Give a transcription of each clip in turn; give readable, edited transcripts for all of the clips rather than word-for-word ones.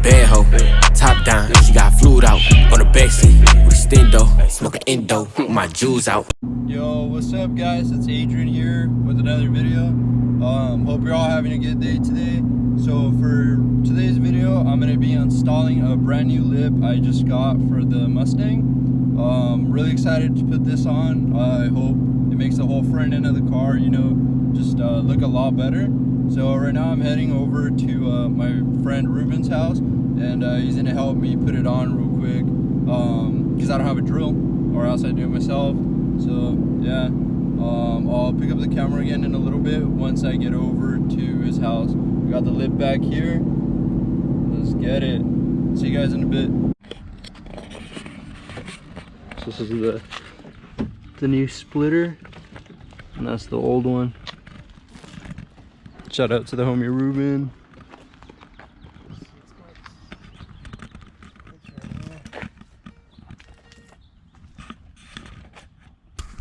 bad hoe. Top down, she got fluid out on the backseat. Extendo, smoking endo, my jewels out. Yo, what's up guys? It's Adrian here with another video. Hope you're all having a good day today. So for today's video, I'm going to be installing a brand new lip I just got for the Mustang. Really excited to put this on. I hope it makes the whole front end of the car, you know, just look a lot better. So right now I'm heading over to my friend Ruben's house, and he's going to help me put it on real quick because I don't have a drill, or else I do it myself. So yeah, I'll pick up the camera again in a little bit once I get over to his house. We got the lip back here. Let's get it. See you guys in a bit. So this is the new splitter, and that's the old one. Shout out to the homie Ruben.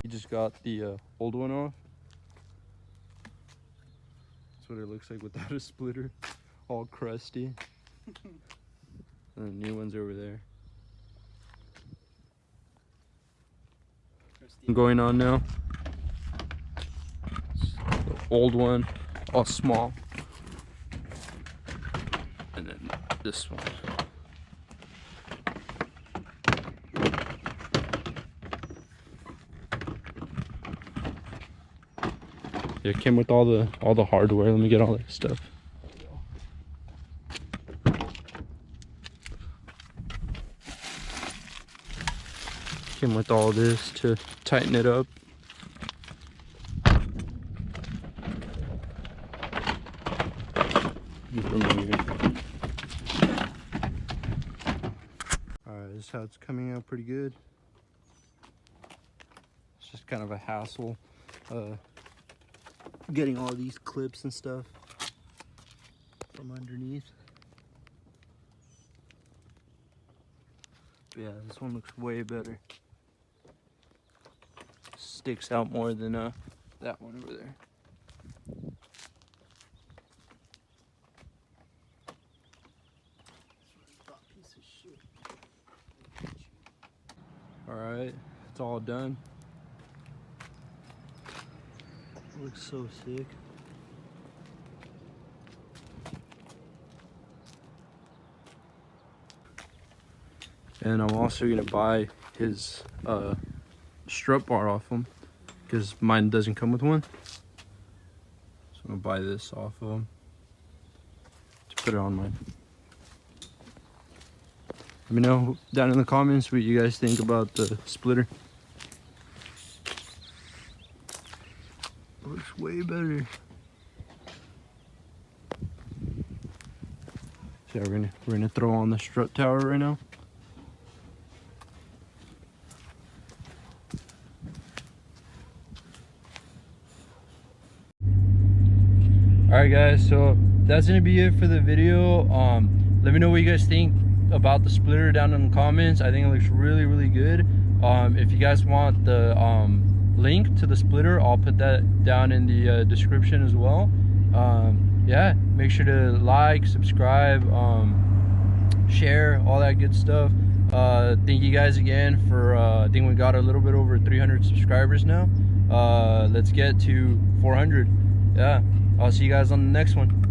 He just got the old one off. That's what it looks like without a splitter, all crusty. And the new one's over there. Going on now. The old one, all small, and then this one. Yeah, it came with all the hardware. Let me get all that stuff. Came with all this to tighten it up. Alright, this is how it's coming out pretty good. It's just kind of a hassle getting all these clips and stuff from underneath. But yeah, this one looks way better. Sticks out more than that one over there. Alright, it's all done. It looks so sick. And I'm also gonna buy his strut bar off him because mine doesn't come with one. So I'm gonna buy this off of him to put it on mine. Let me know down in the comments what you guys think about the splitter. It looks way better. So yeah, we're gonna throw on the strut tower right now. Alright guys, so that's gonna be it for the video. Let me know what you guys think about the splitter down in the comments. I think it looks really good. If you guys want the link to the splitter, I'll put that down in the description as well. Yeah, make sure to like, subscribe, share, all that good stuff. Thank you guys again for I think we got a little bit over 300 subscribers now. Let's get to 400. Yeah, I'll see you guys on the next one.